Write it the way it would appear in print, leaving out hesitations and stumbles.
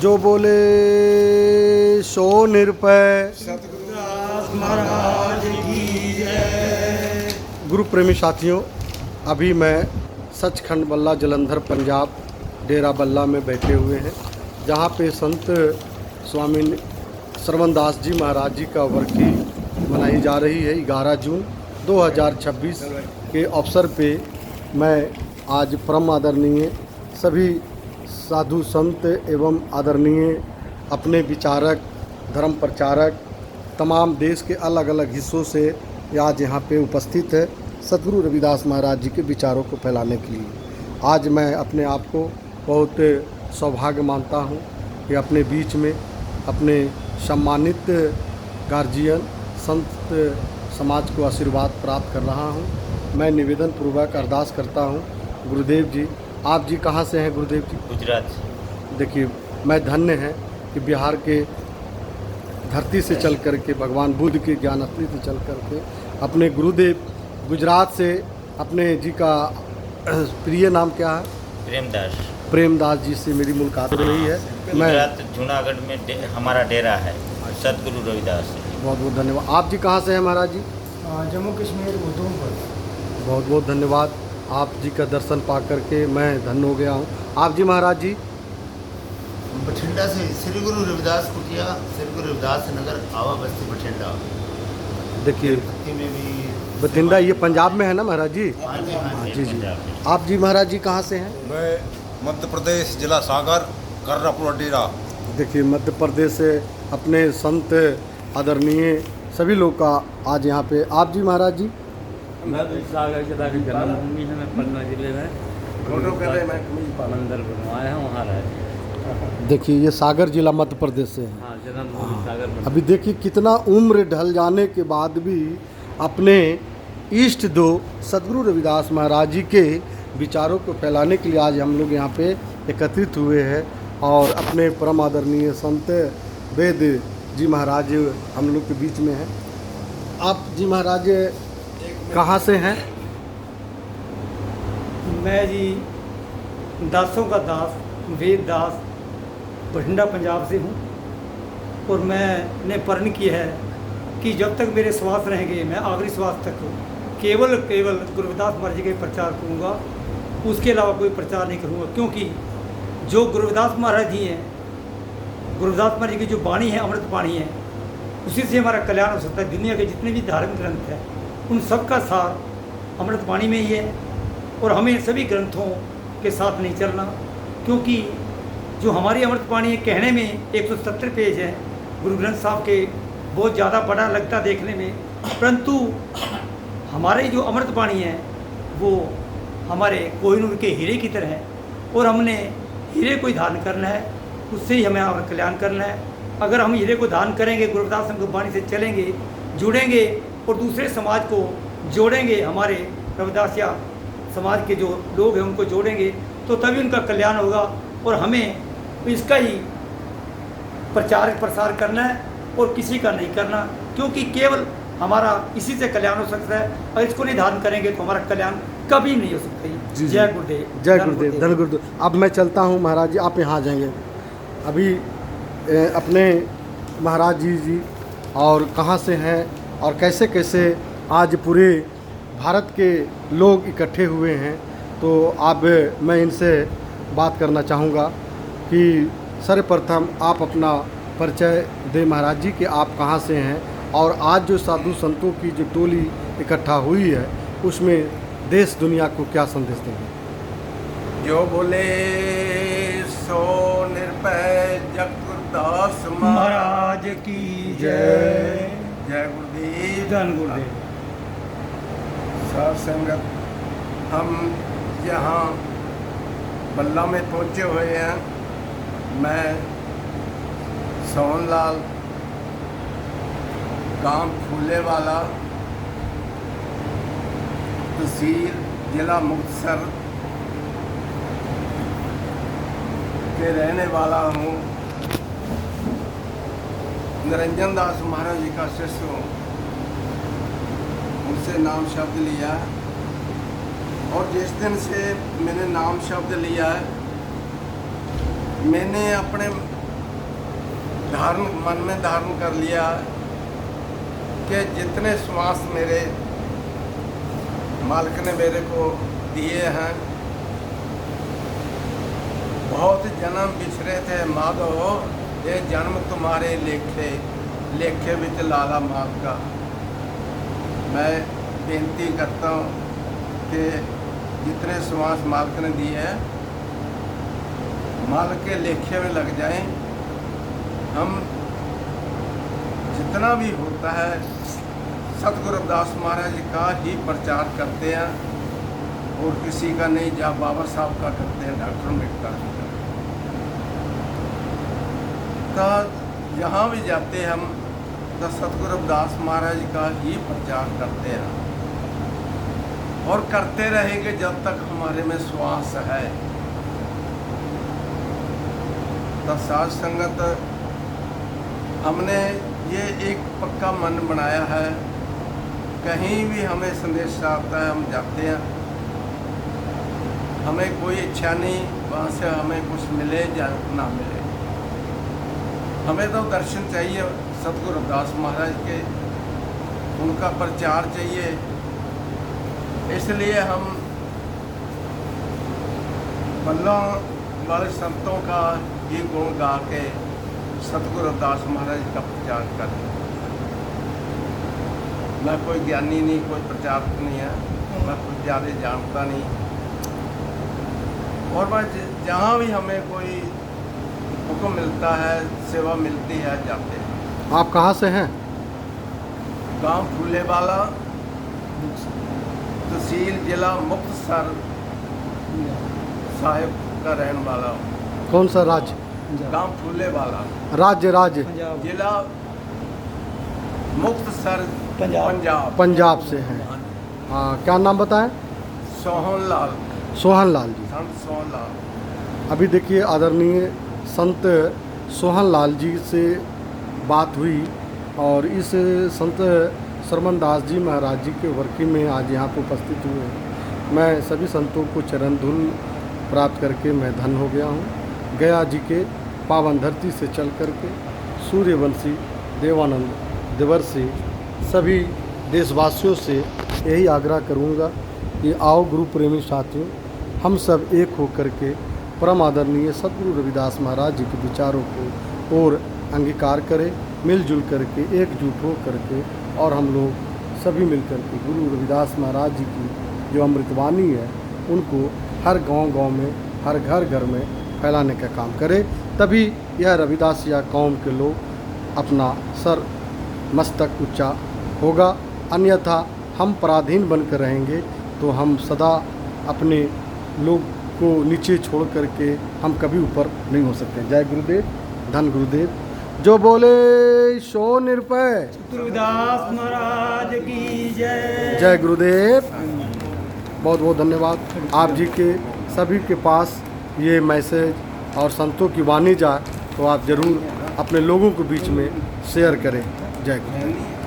जो बोले सो निरपय। सतगुरुदास महाराज की जय। गुरु प्रेमी साथियों, अभी मैं सचखंड बल्ला जलंधर पंजाब डेरा बल्ला में बैठे हुए हैं, जहाँ पे संत स्वामी श्रवण दास जी महाराज जी का वर्षी मनाई जा रही है। 11 जून 2026 के अवसर पे मैं आज परम आदरणीय सभी साधु संत एवं आदरणीय अपने विचारक, धर्म प्रचारक तमाम देश के अलग अलग हिस्सों से आज यहाँ पे उपस्थित है सद्गुरु रविदास महाराज जी के विचारों को फैलाने के लिए। आज मैं अपने आप को बहुत सौभाग्य मानता हूँ कि अपने बीच में अपने सम्मानित गार्जियन संत समाज को आशीर्वाद प्राप्त कर रहा हूँ। मैं निवेदन पूर्वक अरदास करता हूँ, गुरुदेव जी, आप जी कहाँ से हैं गुरुदेव जी? गुजरात से। देखिए, मैं धन्य है कि बिहार के धरती से चल कर के भगवान बुद्ध के ज्ञान अस्थली से चल कर के अपने गुरुदेव गुजरात से अपने जी का प्रिय नाम क्या है? प्रेमदास। प्रेमदास जी से मेरी मुलाकात हो रही है। मैं गुजरात जूनागढ़ में हमारा डेरा है सतगुरु रविदास। बहुत बहुत धन्यवाद। आप जी कहाँ से हैं महाराज जी? जम्मू कश्मीर उधमपुर। बहुत बहुत धन्यवाद। आप जी का दर्शन पा करके मैं धन्य हो गया हूँ। आप जी महाराज जी? बठिंडा से श्री गुरु रविदास कुटिया, श्री गुरु रविदास नगर, आवा बस्ती बठिंडा। देखिए, में भी बठिंडा ये पंजाब में है ना महाराज जी? हाँ जी, हाँ जी जी। आप जी महाराज जी कहाँ से हैं? मैं मध्य प्रदेश जिला सागर कर्रापुरा डेरा। देखिए, मध्य प्रदेश से अपने संत आदरणीय सभी लोग का आज यहाँ पे। आप जी महाराज जी? मैं तो सागर जिला की जन्मभूमि है, मैं पन्ना जिले में मंदिर बनवाए हैं, वहाँ रहते। देखिए, ये सागर जिला मध्य प्रदेश से है। हाँ, जन्मभूमि सागर में। अभी देखिए कितना उम्र ढल जाने के बाद भी अपने इष्ट दो सद्गुरु रविदास महाराज जी के विचारों को फैलाने के लिए आज हम लोग यहाँ पे एकत्रित हुए हैं और अपने परम आदरणीय संत वेद जी महाराज हम लोग के बीच में हैं। आप जी महाराज कहाँ से हैं? मैं जी दासों का दास वेद दास बठिंडा पंजाब से हूँ और मैंने प्रण किया है कि जब तक मेरे श्वास रहेंगे मैं आखिरी श्वास तक केवल गुरु रविदास महाराज जी का प्रचार करूँगा, उसके अलावा कोई प्रचार नहीं करूँगा। क्योंकि जो गुरु रविदास महाराज जी हैं, गुरु रविदास महाराज जी की जो वाणी है अमृत वाणी है, उसी से हमारा कल्याण हो सकता है। दुनिया के जितने भी धार्मिक ग्रंथ हैं उन सब का सार अमृत वाणी में ही है और हमें सभी ग्रंथों के साथ नहीं चलना। क्योंकि जो हमारी अमृत वाणी है कहने में 170 पेज है, गुरु ग्रंथ साहब के बहुत ज़्यादा बड़ा लगता देखने में, परंतु हमारे जो अमृत वाणी है वो हमारे कोहिनूर के हीरे की तरह है और हमने हीरे को ही धारण करना है, उससे ही हमें हमारा कल्याण करना है। अगर हम हीरे को दान करेंगे, गुरु रविदास की वाणी से चलेंगे, जुड़ेंगे और दूसरे समाज को जोड़ेंगे, हमारे रविदासिया समाज के जो लोग हैं उनको जोड़ेंगे, तो तभी उनका कल्याण होगा। और हमें इसका ही प्रचार प्रसार करना है और किसी का नहीं करना, क्योंकि केवल हमारा इसी से कल्याण हो सकता है। और इसको नहीं धारण करेंगे तो हमारा कल्याण कभी नहीं हो सकता। जय गुरुदेव। जय गुरुदेव, धन गुरुदेव। अब मैं चलता हूँ महाराज जी, आप यहाँ आ जाएंगे। अभी अपने महाराज जी और कहाँ से हैं और कैसे कैसे आज पूरे भारत के लोग इकट्ठे हुए हैं, तो अब मैं इनसे बात करना चाहूँगा कि सर्वप्रथम आप अपना परिचय दें महाराज जी कि आप कहाँ से हैं और आज जो साधु संतों की जो टोली इकट्ठा हुई है उसमें देश दुनिया को क्या संदेश देंगे? जो बोले सो निरपय जगदास महाराज की जय। जय गुरुदेव। धन गुरुदेव। साध संगत, हम यहाँ बल्ला में पहुँचे हुए हैं। मैं सोहनलाल, गांव फूले वाला, तहसील जिला मुक्तसर के रहने वाला हूँ। निरंजन दास महाराज जी का शिष्य हूँ, उनसे नाम शब्द लिया और जिस दिन से मैंने नाम शब्द लिया है, मैंने अपने मन में धारण कर लिया कि जितने श्वास मेरे मालिक ने मेरे को दिए हैं, बहुत जन्म बिछड़े थे माधो, ये जन्म तुम्हारे लेखे लेखे विच लाला माँ का। मैं बेनती करता हूँ कि जितने श्वास मालिक ने दिए हैं मालिक के लेखे में लग जाएं। हम जितना भी होता है सतगुरु रविदास महाराज जी का ही प्रचार करते हैं और किसी का नहीं, जहाँ बाबा साहब का करते हैं, डॉक्टर अम्बेडकर जी का। तो जहाँ भी जाते हैं हम तो सतगुरु रविदास महाराज जी का ही प्रचार करते हैं और करते रहेंगे जब तक हमारे में श्वास है। तो साध संगत हमने ये एक पक्का मन बनाया है, कहीं भी हमें संदेश आता है हम जाते हैं, हमें कोई इच्छा नहीं वहाँ से हमें कुछ मिले या ना मिले, हमें तो दर्शन चाहिए सतगुरु रविदास महाराज के, उनका प्रचार चाहिए। इसलिए हम बल्लों वाले संतों का ही गुण गा के सतगुरु रविदास महाराज का प्रचार करें। मैं कोई ज्ञानी नहीं, कोई प्रचारक नहीं है, मैं कुछ ज़्यादा जानता नहीं, और मैं जहाँ भी हमें कोई हुक्म मिलता है, सेवा मिलती है, जाते हैं। आप कहाँ से हैं? गांव फूलेवाला, तहसील जिला मुक्तसर साहिब का रहने वाला हूँ। कौन सा राज्य? गांव फूलेवाला, राज्य पंजाब जिला मुक्तसर, पंजाब। पंजाब से हैं। हाँ, क्या नाम बताएं? सोहनलाल, सोहनलाल जी। संत सोहनलाल। अभी देखिए आदरणीय संत सोहनलाल जी से बात हुई और इस संत श्रवण दास जी महाराज जी के वर्की में आज यहाँ पर उपस्थित हुए हैं। मैं सभी संतों को चरण धुन प्राप्त करके मैं धन हो गया हूँ। गया जी के पावन धरती से चल करके सूर्यवंशी देवानंद देवर्षि सभी देशवासियों से यही आग्रह करूँगा कि आओ गुरु प्रेमी साथियों, हम सब एक हो करके परम आदरणीय सद्गुरु रविदास महाराज जी के विचारों को और अंगीकार करें, मिलजुल करके एकजुट हो करके, और हम लोग सभी मिलकर के गुरु रविदास महाराज जी की जो अमृतवाणी है उनको हर गांव-गांव में, हर घर-घर में फैलाने का काम करें। तभी यह रविदासिया कौम के लोग अपना सर मस्तक ऊंचा होगा, अन्यथा हम पराधीन बनकर रहेंगे तो हम सदा अपने लोग को नीचे छोड़ करके हम कभी ऊपर नहीं हो सकते। जय गुरुदेव, धन गुरुदेव। जो बोले सो निरपय, रविदास महाराज की जय। जय गुरुदेव। बहुत बहुत धन्यवाद। आप जी के सभी के पास ये मैसेज और संतों की वाणी जाए तो आप ज़रूर अपने लोगों के बीच में शेयर करें। जय गुरुदेव।